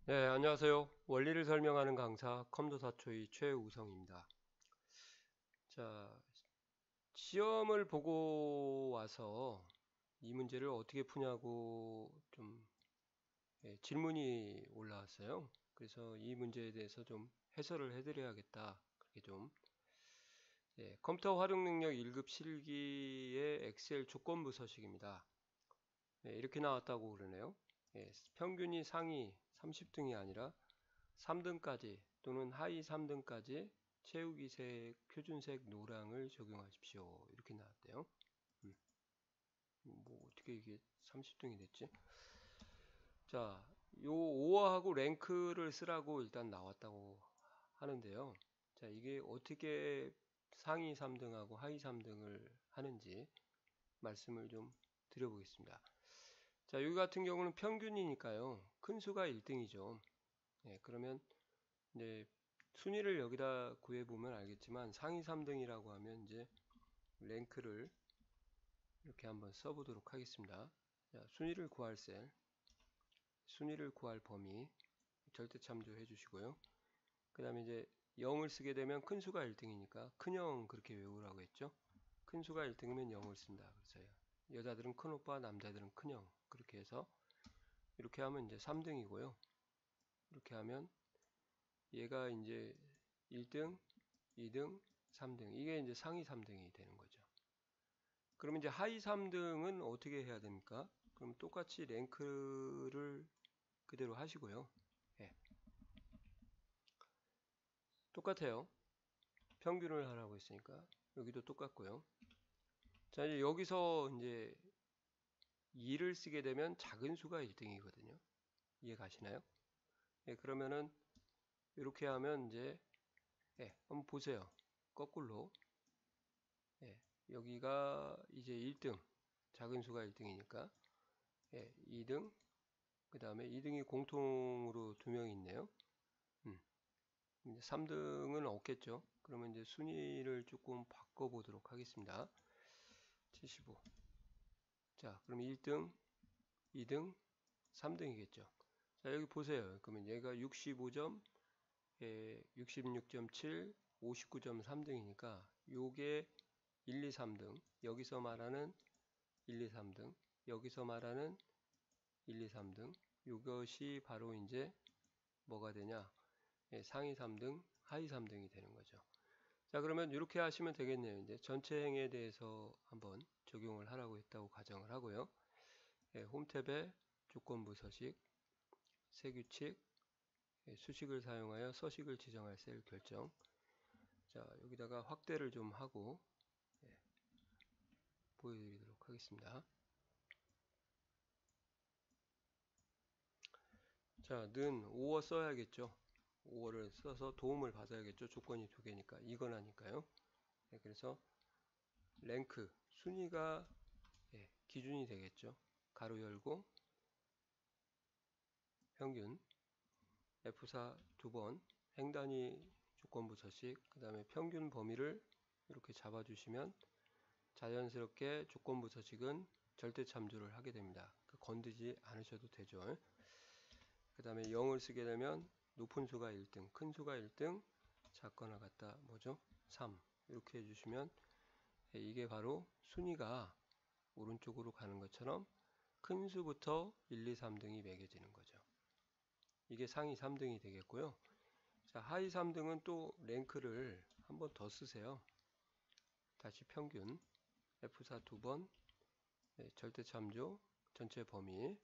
네, 안녕하세요. 원리를 설명하는 강사 컴도사초이 최우성입니다. 자, 시험을 보고 와서 이 문제를 어떻게 푸냐고 좀 질문이 올라왔어요. 그래서 이 문제에 대해서 좀 해설을 해드려야겠다. 그렇게 좀 컴퓨터 활용 능력 1급 실기의 엑셀 조건부 서식입니다. 이렇게 나왔다고 그러네요. 평균이 상위 30등이 아니라 3등까지 또는 하위 3등까지 채우기색, 표준색 노랑을 적용하십시오. 이렇게 나왔대요. 뭐 어떻게 이게 30등이 됐지? 자, 요 5어하고 랭크를 쓰라고 일단 나왔다고 하는데요. 자, 이게 어떻게 상위 3등하고 하위 3등을 하는지 말씀을 좀 드려보겠습니다. 자, 여기 같은 경우는 평균이니까요. 큰 수가 1등이죠. 그러면 이제 순위를 여기다 구해보면 알겠지만 상위 3등이라고 하면 이제 랭크를 이렇게 한번 써보도록 하겠습니다. 자, 순위를 구할 셀, 순위를 구할 범위 절대 참조해 주시고요. 그 다음에 이제 0을 쓰게 되면 큰 수가 1등이니까 큰 0 그렇게 외우라고 했죠. 큰 수가 1등이면 0을 쓴다. 그래서 여자들은 큰 오빠, 남자들은 큰 0 그렇게 해서 이렇게 하면 이제 3등이고요. 이렇게 하면 얘가 이제 1등, 2등, 3등. 이게 이제 상위 3등이 되는 거죠. 그러면 이제 하위 3등은 어떻게 해야 됩니까? 그럼 똑같이 랭크를 그대로 하시고요. 예, 똑같아요. 평균을 하라고 했으니까 여기도 똑같고요. 자, 이제 여기서 이제 2를 쓰게 되면 작은 수가 1등이거든요. 이해 가시나요? 예, 그러면은 이렇게 하면 이제 한번 보세요. 거꾸로 여기가 이제 1등 작은 수가 1등이니까 2등 그 다음에 2등이 공통으로 2명이 있네요. 3등은 없겠죠. 그러면 이제 순위를 조금 바꿔보도록 하겠습니다. 75. 자, 그럼 1등, 2등, 3등이겠죠. 자, 여기 보세요. 그러면 얘가 65점, 66.7, 59.3등이니까 요게 1, 2, 3등. 여기서 말하는 1, 2, 3등. 여기서 말하는 1, 2, 3등. 이것이 바로 이제 뭐가 되냐? 상위 3등, 하위 3등이 되는 거죠. 자, 그러면 이렇게 하시면 되겠네요. 이제 전체 행에 대해서 한번 적용을 하라고 했다고 가정을 하고요. 홈탭에 조건부 서식, 세규칙, 수식을 사용하여 서식을 지정할 셀 결정. 자, 여기다가 확대를 좀 하고 보여드리도록 하겠습니다. 자, 는 5어 써야겠죠. 5어를 써서 도움을 받아야겠죠. 조건이 두 개니까. 이거나니까요. 그래서 랭크, 순위가 기준이 되겠죠. 가로 열고 평균 F4 두 번 행단위 조건부 서식 그 다음에 평균 범위를 이렇게 잡아주시면 자연스럽게 조건부 서식은 절대 참조를 하게 됩니다. 건드지 않으셔도 되죠. 그 다음에 0을 쓰게 되면 높은 수가 1등, 큰 수가 1등, 작거나 같다 뭐죠? 3 이렇게 해주시면 이게 바로 순위가 오른쪽으로 가는 것처럼 큰 수부터 1, 2, 3등이 매겨지는 거죠. 이게 상위 3등이 되겠고요. 자, 하위 3등은 또 랭크를 한 번 더 쓰세요. 다시 평균 F4 두 번 절대 참조 전체 범위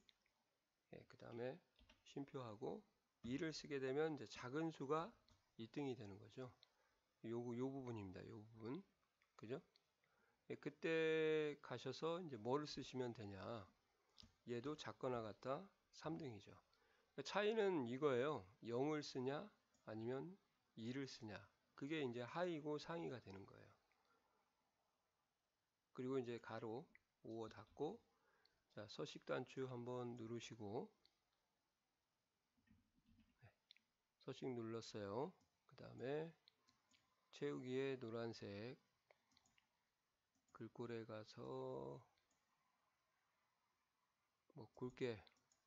그 다음에 쉼표하고 2를 쓰게 되면 이제 작은 수가 1등이 되는 거죠. 요 부분입니다. 요 부분. 그죠? 그때 가셔서 이제 뭐를 쓰시면 되냐. 얘도 작거나 같다 3등이죠. 차이는 이거예요. 0을 쓰냐 아니면 2를 쓰냐. 그게 이제 하위고 상위가 되는 거예요. 그리고 이제 가로 5어 닫고 자, 서식 단추 한번 누르시고 서식 눌렀어요. 그 다음에 채우기에 노란색 글꼴에 가서 뭐 굵게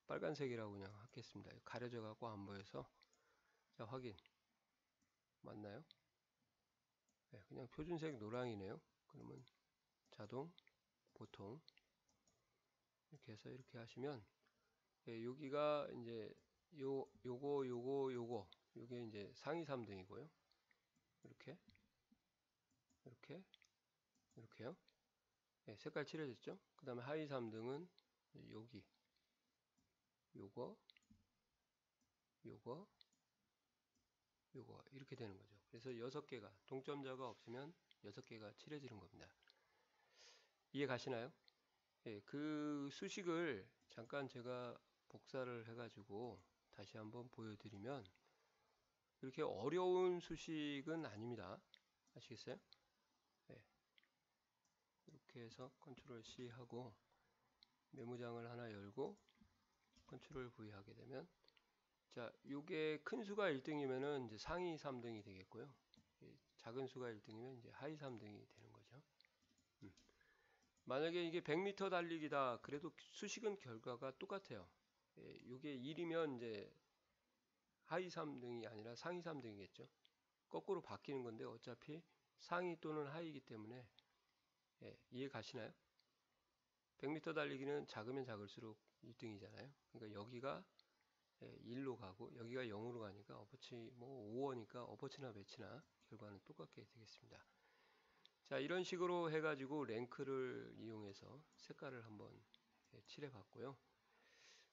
빨간색이라고 그냥 하겠습니다. 가려져 갖고 안 보여서. 자, 확인. 맞나요? 네, 그냥 표준색 노랑이네요. 그러면 자동, 보통 이렇게 해서 이렇게 하시면, 예, 여기가 이제 요거 요게 이제 상위 3등이고요. 이렇게 이렇게요. 네, 색깔 칠해졌죠. 그 다음에 하위 3등은 여기 요거 요거 요거 이렇게 되는 거죠. 그래서 6개가 동점자가 없으면 6개가 칠해지는 겁니다. 이해 가시나요? 예, 그 수식을 잠깐 제가 복사를 해가지고 다시 한번 보여드리면, 이렇게 어려운 수식은 아닙니다. 아시겠어요? 예, 이렇게 해서 컨트롤 C 하고 메모장을 하나 열고 컨트롤 V 하게 되면, 자, 요게 큰 수가 1등이면은 이제 상위 3등이 되겠고요. 작은 수가 1등이면 이제 하위 3등이 되는 거죠. 만약에 이게 100m 달리기다 그래도 수식은 결과가 똑같아요. 요게 1이면 이제 하위 3등이 아니라 상위 3등이겠죠. 거꾸로 바뀌는 건데 어차피 상위 또는 하위이기 때문에, 이해 가시나요? 100m 달리기는 작으면 작을수록 1등이잖아요. 그러니까 여기가 1로 가고 여기가 0으로 가니까 어퍼치 뭐 5어니까 어퍼치나 배치나 결과는 똑같게 되겠습니다. 자, 이런 식으로 해가지고 랭크를 이용해서 색깔을 한번 칠해 봤고요.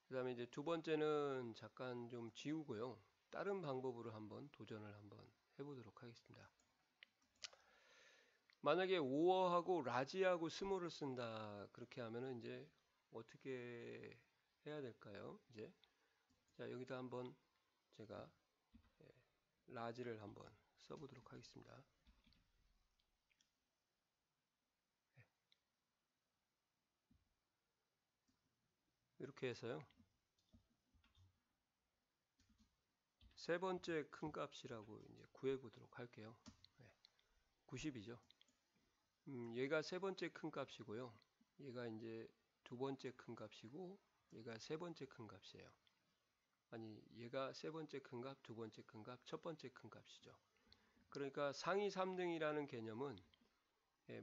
그 다음에 이제 두 번째는 잠깐 좀 지우고요. 다른 방법으로 한번 도전을 한번 해보도록 하겠습니다. 만약에 5어하고 라지하고 스몰을 쓴다 그렇게 하면은 이제 어떻게 해야 될까요? 이제 자, 여기다 한번 제가 라지를 한번 써보도록 하겠습니다. 이렇게 해서요. 세 번째 큰 값이라고 이제 구해보도록 할게요. 90이죠. 얘가 세 번째 큰 값이고요. 얘가 이제 두 번째 큰 값이고, 얘가 세 번째 큰 값이에요. 아니, 얘가 세 번째 큰 값, 두 번째 큰 값, 첫 번째 큰 값이죠. 그러니까 상위 3등이라는 개념은,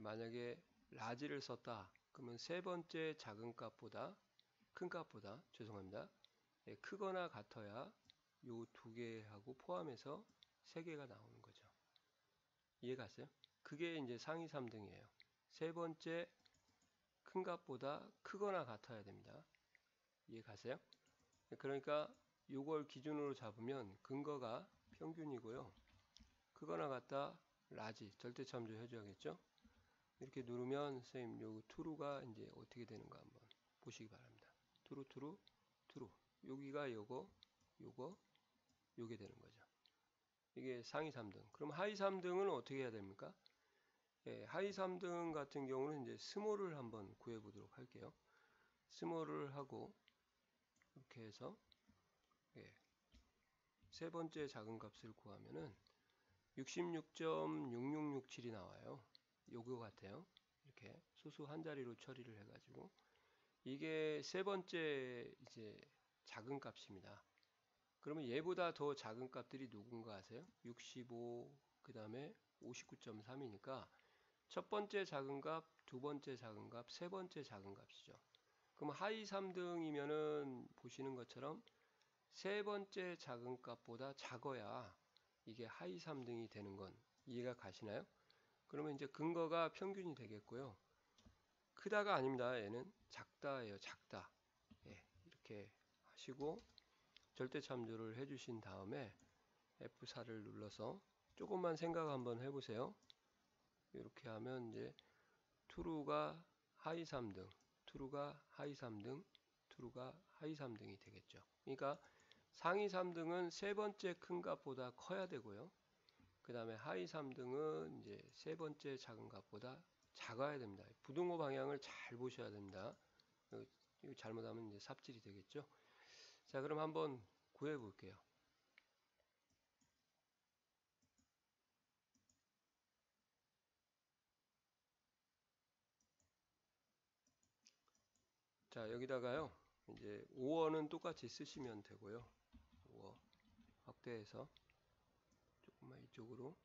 만약에 라지를 썼다. 그러면 세 번째 작은 값보다, 큰 값보다, 죄송합니다. 크거나 같아야 요 두 개하고 포함해서 세 개가 나오는 거죠. 이해 갔어요? 그게 이제 상위 3등이에요. 세 번째 큰 값보다 크거나 같아야 됩니다. 이해 가세요? 그러니까 요걸 기준으로 잡으면 근거가 평균이고요. 크거나 같다 라지 절대 참조 해줘야겠죠? 이렇게 누르면 선생님 요 true가 이제 어떻게 되는가 한번 보시기 바랍니다. true 여기가 요거 요게 되는 거죠. 이게 상위 3등. 그럼 하위 3등은 어떻게 해야 됩니까? 하위 3등 같은 경우는 이제 스몰을 한번 구해 보도록 할게요. 스몰을 하고 이렇게 해서 세 번째 작은 값을 구하면은 66.6667이 나와요. 요거 같아요. 이렇게 소수 한 자리로 처리를 해가지고 이게 세 번째 이제 작은 값입니다. 그러면 얘보다 더 작은 값들이 누군가 아세요? 65, 그 다음에 59.3이니까 첫 번째 작은 값, 두 번째 작은 값, 세 번째 작은 값이죠. 그럼 하위 3등이면은 보시는 것처럼 세 번째 작은 값보다 작아야 이게 하위 3등이 되는 건 이해가 가시나요? 그러면 이제 근거가 평균이 되겠고요. 크다가 아닙니다. 얘는 작다예요. 작다. 이렇게 하시고 절대 참조를 해주신 다음에 F4를 눌러서 조금만 생각 한번 해보세요. 이렇게 하면 이제 true가 하위 3등, true가 하위 3등, true가 하위 3등이 되겠죠. 그러니까 상위 3등은 세 번째 큰 값보다 커야 되고요. 그 다음에 하위 3등은 이제 세 번째 작은 값보다 작아야 됩니다. 부등호 방향을 잘 보셔야 됩니다. 이거 잘못하면 이제 삽질이 되겠죠. 자, 그럼 한번 구해 볼게요. 자, 여기다가요. 이제 5어는 똑같이 쓰시면 되고요. 5어 확대해서 조금만 이쪽으로.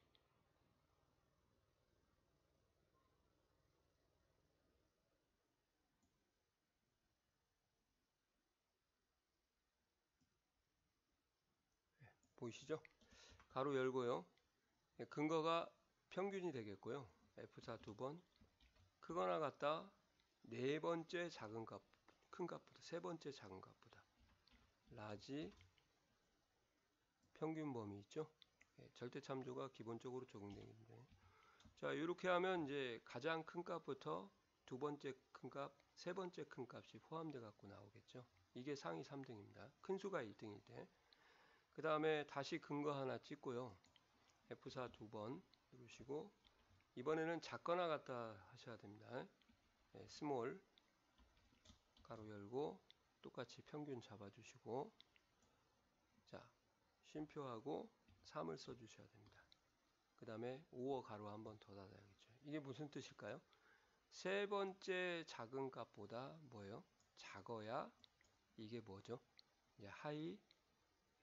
보이시죠? 가로 열고요. 근거가 평균이 되겠고요. F4 두 번. 크거나 같다. 네 번째 작은 값, 큰 값보다 세 번째 작은 값보다. 라지 평균 범위 있죠? 절대 참조가 기본적으로 적용되는데. 자, 이렇게 하면 이제 가장 큰 값부터 두 번째 큰 값, 세 번째 큰 값이 포함돼 갖고 나오겠죠. 이게 상위 3등입니다. 큰 수가 1등일 때. 그 다음에 다시 근거 하나 찍고요. F4 두 번 누르시고 이번에는 작거나 같다 하셔야 됩니다. 스몰 가로 열고 똑같이 평균 잡아주시고 자 쉼표하고 3을 써주셔야 됩니다. 그 다음에 5어 가로 한 번 더 닫아야겠죠. 이게 무슨 뜻일까요? 세 번째 작은 값보다 뭐예요? 작아야 이게 뭐죠? 이제 하위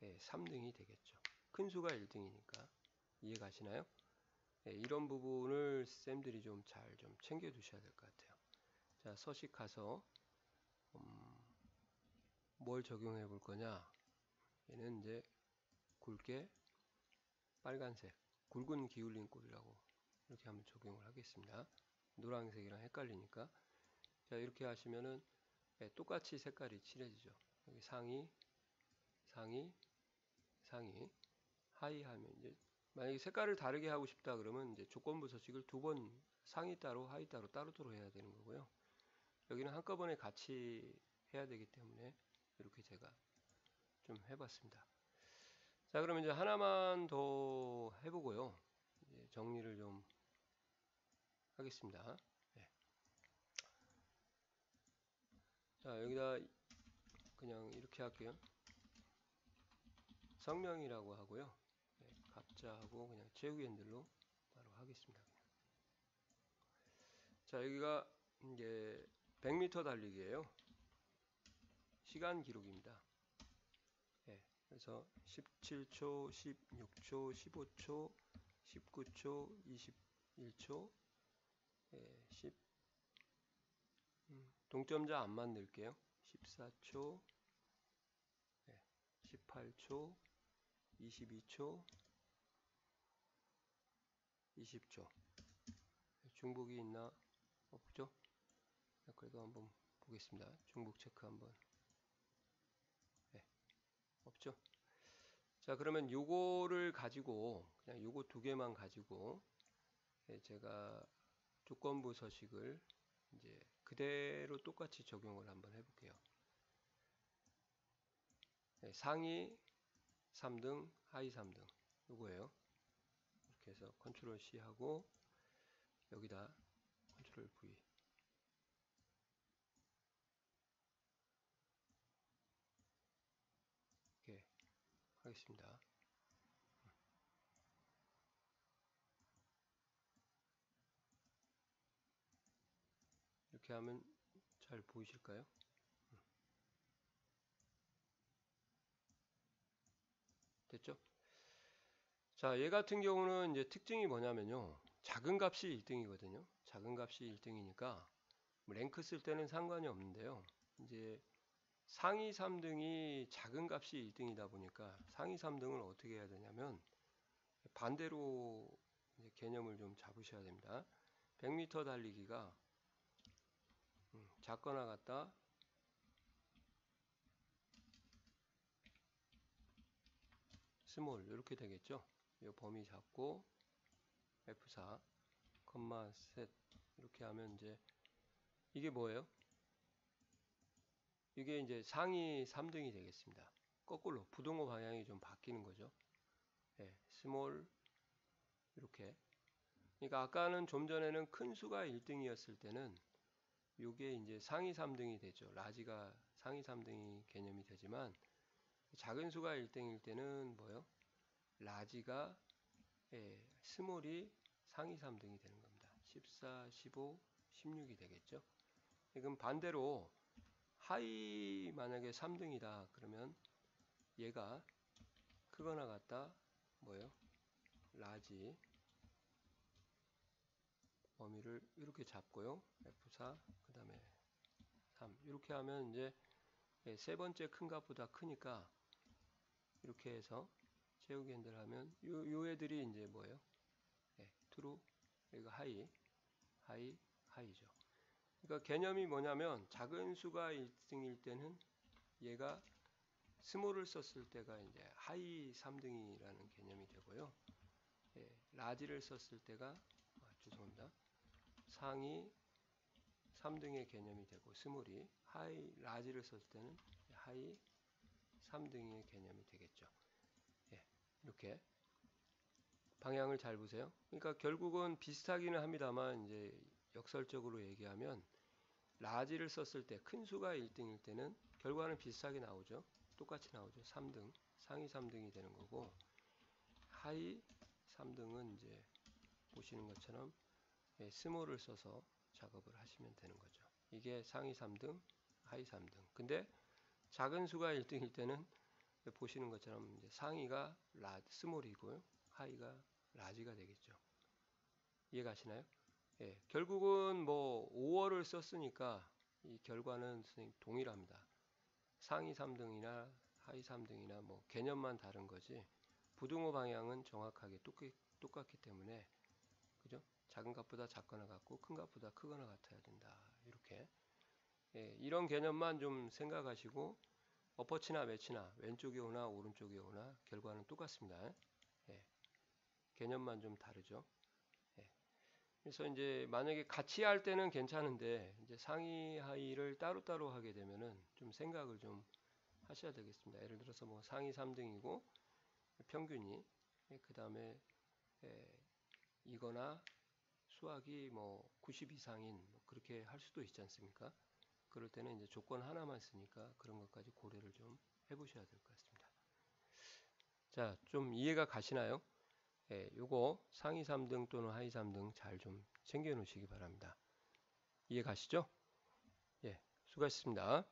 3등이 되겠죠. 큰 수가 1등이니까 이해 가시나요? 이런 부분을 쌤들이 좀 잘 좀 챙겨 두셔야 될 것 같아요. 자, 서식 가서 뭘 적용해 볼 거냐? 얘는 이제 굵게 빨간색, 굵은 기울린 꼴이라고 이렇게 한번 적용을 하겠습니다. 노란색이랑 헷갈리니까. 자, 이렇게 하시면은 똑같이 색깔이 칠해지죠. 여기 상의, 상의, 상의, 하의 하면 이제 만약에 색깔을 다르게 하고 싶다 그러면 이제 조건부 서식을 두 번 상의 따로 하의 따로 따로따로 해야 되는 거고요. 여기는 한꺼번에 같이 해야 되기 때문에 이렇게 제가 좀 해봤습니다. 자, 그러면 이제 하나만 더 해보고요. 이제 정리를 좀 하겠습니다. 네. 자, 여기다 그냥 이렇게 할게요. 성명이라고 하고요. 네, 갑자하고 그냥 채우기 핸들로 바로 하겠습니다. 그냥. 자, 여기가 이제 100m 달리기예요. 시간 기록입니다. 네, 그래서 17초, 16초, 15초, 19초, 21초, 10 동점자 안 만들게요. 14초, 18초, 22초, 20초. 중복이 있나? 없죠? 그래도 한번 보겠습니다. 중복 체크 한번. 네, 없죠? 자, 그러면 요거를 가지고 그냥 요거 두 개만 가지고 제가 조건부 서식을 이제 그대로 똑같이 적용을 한번 해볼게요. 상위 3등, 하위 3등 요거예요. 이렇게 해서 컨트롤 C 하고 여기다 컨트롤 V 이렇게 하겠습니다. 이렇게 하면 잘 보이실까요? 됐죠? 자, 얘 같은 경우는 이제 특징이 뭐냐면요. 작은 값이 1등이거든요. 작은 값이 1등이니까 랭크 쓸 때는 상관이 없는데요. 이제 상위 3등이 작은 값이 1등이다 보니까 상위 3등을 어떻게 해야 되냐면 반대로 이제 개념을 좀 잡으셔야 됩니다. 100m 달리기가 작거나 같다. 스몰 이렇게 되겠죠. 이 범위 잡고 F4 컴마 셋 이렇게 하면 이제 이게 뭐예요? 이게 이제 상위 3등이 되겠습니다. 거꾸로 부동호 방향이 좀 바뀌는 거죠. 스몰 이렇게. 그러니까 아까는 좀 전에는 큰 수가 1등이었을 때는 이게 이제 상위 3등이 되죠. 라지가 상위 3등이 개념이 되지만 작은 수가 1등일 때는 뭐요? 라지가 스몰이 상위 3등이 되는 겁니다. 14, 15, 16이 되겠죠. 그럼 반대로 하이 만약에 3등이다 그러면 얘가 크거나 같다 뭐예요? 라지 범위를 이렇게 잡고요. F4 그 다음에 3 이렇게 하면 이제 세 번째 큰 값보다 크니까 이렇게 해서 채우기 핸들 하면 요 애들이 이제 뭐예요? true 여기가 하이죠. 그러니까 개념이 뭐냐면 작은 수가 1등일 때는 얘가 스몰을 썼을 때가 이제 하이 3등이라는 개념이 되고요. 라지를 썼을 때가 죄송합니다. 상위 3등의 개념이 되고 스몰이 라지를 썼을 때는 하이 3등의 개념이 되겠죠. 이렇게 방향을 잘 보세요. 그러니까 결국은 비슷하기는 합니다만 이제 역설적으로 얘기하면 라지를 썼을 때 큰 수가 1등일 때는 결과는 비슷하게 나오죠. 똑같이 나오죠. 3등, 상위 3등이 되는 거고 하이 3등은 이제 보시는 것처럼 스몰을 써서 작업을 하시면 되는 거죠. 이게 상위 3등, 하이 3등. 근데 작은 수가 1등일 때는 보시는 것처럼 이제 상위가 스몰이고요. 하이가 라지가 되겠죠. 이해가시나요? 결국은 뭐 5월을 썼으니까 이 결과는 선생님 동일합니다. 상위 3등이나 하위 3등이나 뭐 개념만 다른 거지 부등호 방향은 정확하게 똑같기 때문에 그죠? 작은 값보다 작거나 같고 큰 값보다 크거나 같아야 된다. 이렇게 이런 개념만 좀 생각하시고 어퍼치나 매치나 왼쪽에 오나 오른쪽에 오나 결과는 똑같습니다. 개념만 좀 다르죠. 그래서 이제 만약에 같이 할 때는 괜찮은데 이제 상위 하위를 따로따로 하게 되면은 좀 생각을 좀 하셔야 되겠습니다. 예를 들어서 뭐 상위 3등이고 평균이 그 다음에 이거나 수학이 뭐 90 이상인 뭐 그렇게 할 수도 있지 않습니까? 그럴 때는 이제 조건 하나만 쓰니까 그런 것까지 고려를 좀 해보셔야 될 것 같습니다. 자, 좀 이해가 가시나요? 요거 상위 3등 또는 하위 3등 잘 좀 챙겨 놓으시기 바랍니다. 이해 가시죠? 수고하셨습니다.